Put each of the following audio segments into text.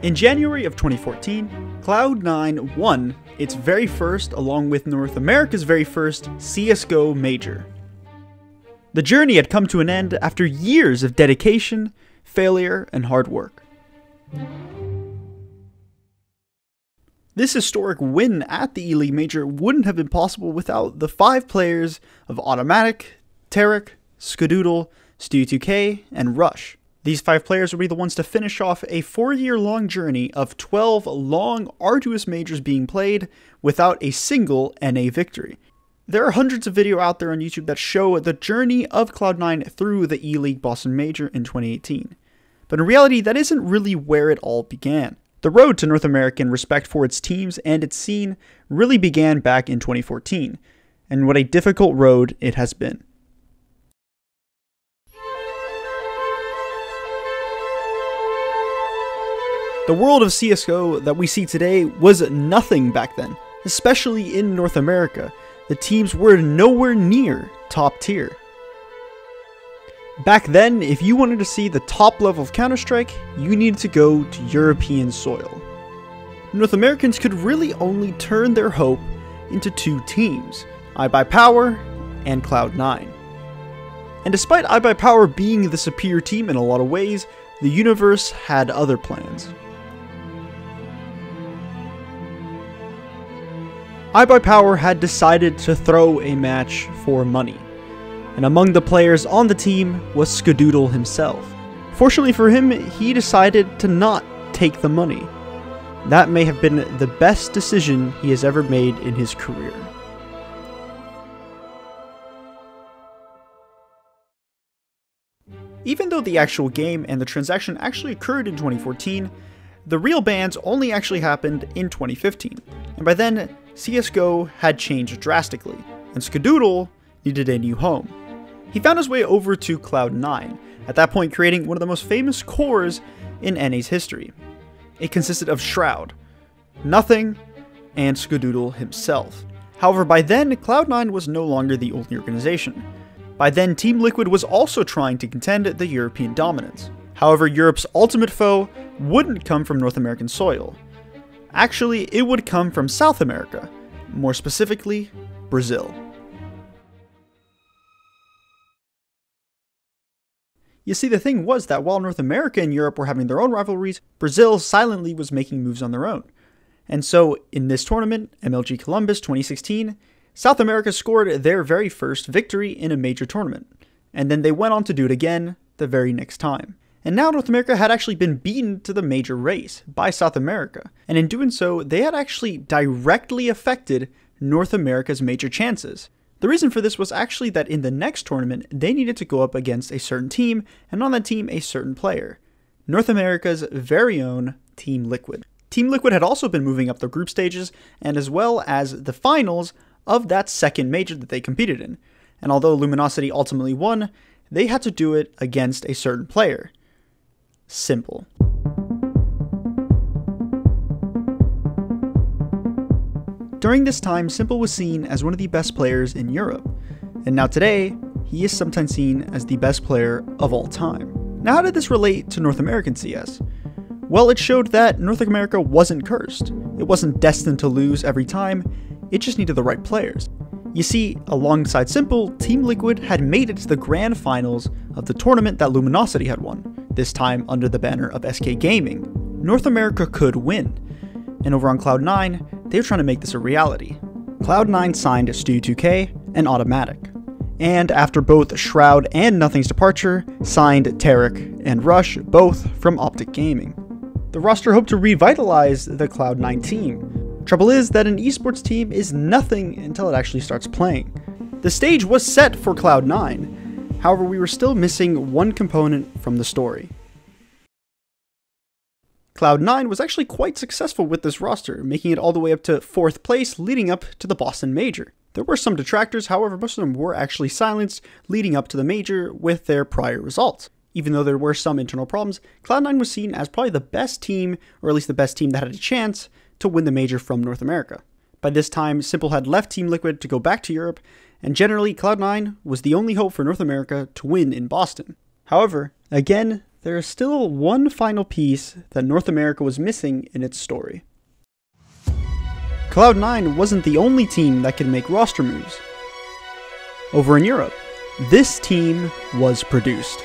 In January of 2014, Cloud9 won its very first, along with North America's very first, CSGO major. The journey had come to an end after years of dedication, failure, and hard work. This historic win at the E-League Major wouldn't have been possible without the 5 players of Automatic, Tarek, Skadoodle, Stu2K, and Rush. These 5 players would be the ones to finish off a 4-year-long journey of 12 long, arduous majors being played without a single NA victory. There are hundreds of videos out there on YouTube that show the journey of Cloud9 through the E-League Boston Major in 2018. But in reality, that isn't really where it all began. The road to North American respect for its teams and its scene really began back in 2014, and what a difficult road it has been. The world of CSGO that we see today was nothing back then, especially in North America. The teams were nowhere near top tier. Back then, if you wanted to see the top level of Counter-Strike, you needed to go to European soil. North Americans could really only turn their hope into 2 teams, iBuyPower and Cloud9. And despite iBuyPower being the superior team in a lot of ways, the universe had other plans. iBuyPower had decided to throw a match for money, and among the players on the team was Skadoodle himself. Fortunately for him, he decided to not take the money. That may have been the best decision he has ever made in his career. Even though the actual game and the transaction actually occurred in 2014, the real bans only actually happened in 2015, and by then, CSGO had changed drastically, and Skadoodle needed a new home. He found his way over to Cloud9, at that point creating one of the most famous cores in NA's history. It consisted of Shroud, Nothing, and Skadoodle himself. However, by then, Cloud9 was no longer the only organization. By then, Team Liquid was also trying to contend the European dominance. However, Europe's ultimate foe wouldn't come from North American soil. Actually, it would come from South America, more specifically, Brazil. You see, the thing was that while North America and Europe were having their own rivalries, Brazil silently was making moves on their own. And so, in this tournament, MLG Columbus 2016, South America scored their very first victory in a major tournament, and then they went on to do it again the very next time. And now North America had actually been beaten to the major race by South America, and in doing so, they had actually directly affected North America's major chances. The reason for this was actually that in the next tournament, they needed to go up against a certain team, and on that team, a certain player. North America's very own Team Liquid. Team Liquid had also been moving up the group stages, and as well as the finals of that second major that they competed in. And although Luminosity ultimately won, they had to do it against a certain player. Simple. During this time, Simple was seen as one of the best players in Europe, and now today, he is sometimes seen as the best player of all time. Now, how did this relate to North American CS? Well, it showed that North America wasn't cursed. It wasn't destined to lose every time, it just needed the right players. You see, alongside Simple, Team Liquid had made it to the grand finals of the tournament that Luminosity had won, this time under the banner of SK Gaming. North America could win, and over on Cloud9, they were trying to make this a reality. Cloud9 signed Stu2K and Automatic, and after both Shroud and Nothing's departure, signed Tarek and Rush, both from Optic Gaming. The roster hoped to revitalize the Cloud9 team. Trouble is that an esports team is nothing until it actually starts playing. The stage was set for Cloud9, however we were still missing one component from the story. Cloud9 was actually quite successful with this roster, making it all the way up to 4th place leading up to the Boston Major. There were some detractors, however most of them were actually silenced leading up to the Major with their prior results. Even though there were some internal problems, Cloud9 was seen as probably the best team, or at least the best team that had a chance to win the Major from North America. By this time, Simple had left Team Liquid to go back to Europe, and generally Cloud9 was the only hope for North America to win in Boston. However, again, there is still one final piece that North America was missing in its story. Cloud9 wasn't the only team that could make roster moves. Over in Europe, this team was produced.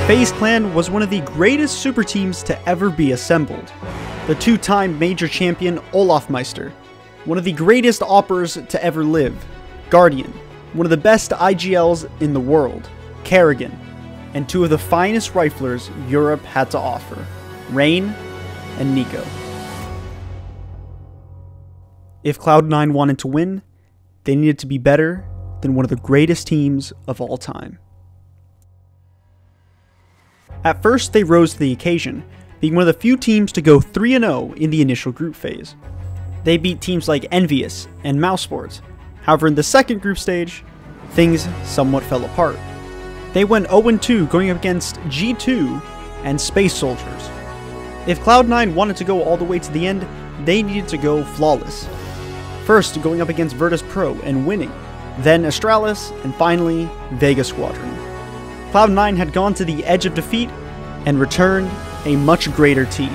FaZe Clan was one of the greatest super teams to ever be assembled. The two-time major champion Olafmeister, one of the greatest oppers to ever live, Guardian, one of the best IGLs in the world, Kerrigan, and two of the finest riflers Europe had to offer, Rain and Nico. If Cloud9 wanted to win, they needed to be better than one of the greatest teams of all time. At first, they rose to the occasion, being one of the few teams to go 3-0 in the initial group phase. They beat teams like Envious and Mousesports. However, in the second group stage, things somewhat fell apart. They went 0-2 going up against G2 and Space Soldiers. If Cloud9 wanted to go all the way to the end, they needed to go flawless. First, going up against Virtus Pro and winning, then Astralis, and finally, Vega Squadron. Cloud9 had gone to the edge of defeat and returned a much greater team.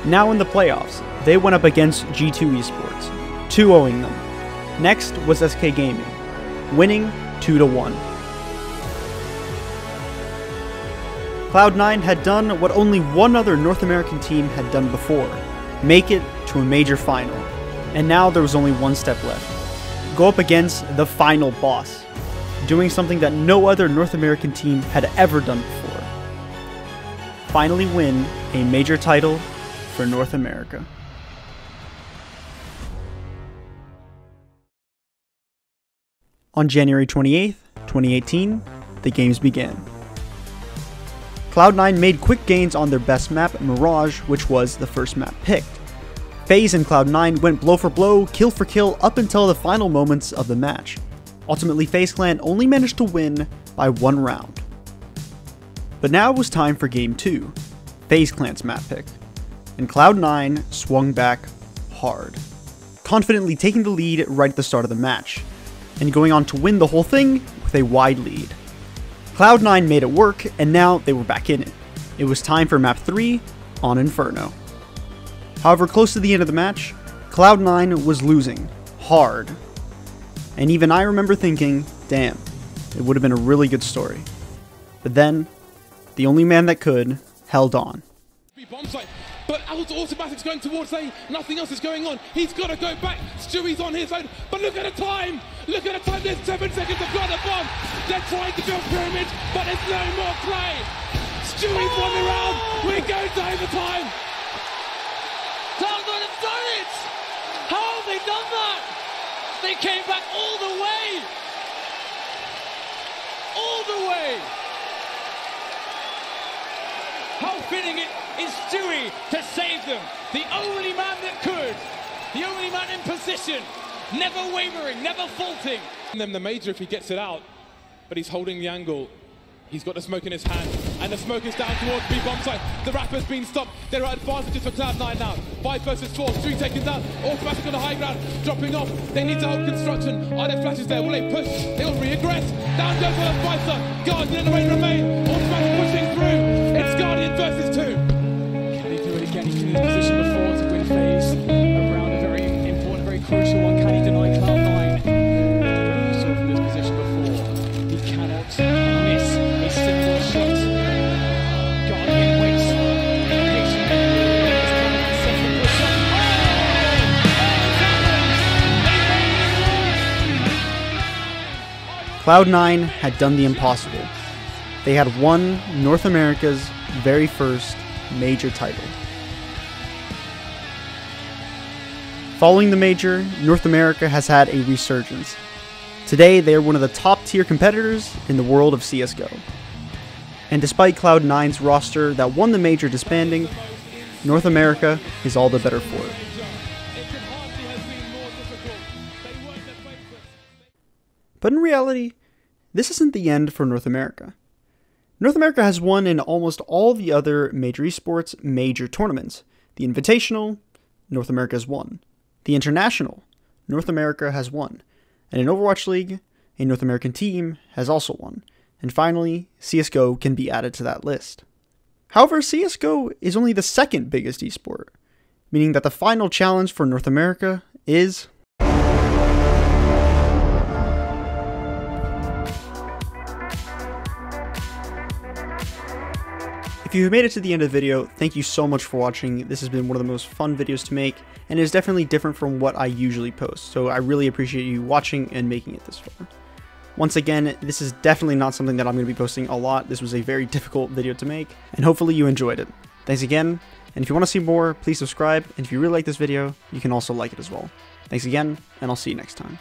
Now in the playoffs, they went up against G2 Esports, 2-0ing them. Next was SK Gaming, winning 2-1. Cloud9 had done what only one other North American team had done before, make it to a major final. And now there was only one step left. Go up against the final boss, doing something that no other North American team had ever done before. Finally win a major title for North America. On January 28th, 2018, the games began. Cloud9 made quick gains on their best map, Mirage, which was the first map picked. FaZe and Cloud9 went blow for blow, kill for kill up until the final moments of the match. Ultimately, FaZe Clan only managed to win by 1 round. But now it was time for Game 2, FaZe Clan's map pick, and Cloud9 swung back hard, confidently taking the lead right at the start of the match, and going on to win the whole thing with a wide lead. Cloud9 made it work, and now they were back in it. It was time for map 3 on Inferno. However, close to the end of the match, Cloud9 was losing hard. And even I remember thinking, damn, it would have been a really good story. But then, the only man that could, held on. But Automatic's going towards A, nothing else is going on. He's got to go back, Stewie's on his own, but look at the time! Look at the time, there's 7 seconds to plant the bomb! They're trying to build pyramids, but there's no more play! Stewie's won the round, we're going to overtime! Cloud9 have done it! How have they done that? They came back all the way! All the way! How fitting it is Dury to save them. The only man that could. The only man in position. Never wavering, never faulting. And then the major if he gets it out, but he's holding the angle. He's got the smoke in his hand, and the smoke is down towards B bomb site. The Rapper's been stopped. There are advantages for Cloud9 now. 5 versus 4, 3 taken down. Automatic on the high ground, dropping off. They need to help construction. Are there flashes there? Will they push? They will re-aggress. Down goes the fighter. Guardian in the way remain. Automatic pushing through. It's Guardian versus 2. Can he do it again? He's been in this position before to win phase. Around a very important, very crucial one. Can he deny Cloud9? We saw from this position before. He cannot miss a single shot. Guardian waits patiently. As Cloud9 sets the push up. Cloud9 had done the impossible. They had won North America's very first major title. Following the major, North America has had a resurgence. Today, they are one of the top-tier competitors in the world of CSGO. And despite Cloud9's roster that won the major disbanding, North America is all the better for it. But in reality, this isn't the end for North America. North America has won in almost all the other major esports major tournaments. The Invitational, North America has won. The International, North America has won. And in Overwatch League, a North American team has also won. And finally, CSGO can be added to that list. However, CSGO is only the second biggest esport, meaning that the final challenge for North America is... If you have made it to the end of the video, thank you so much for watching. This has been one of the most fun videos to make, and it is definitely different from what I usually post, so I really appreciate you watching and making it this far. Once again, this is definitely not something that I'm going to be posting a lot. This was a very difficult video to make, and hopefully you enjoyed it. Thanks again, and if you want to see more, please subscribe, and if you really like this video, you can also like it as well. Thanks again, and I'll see you next time.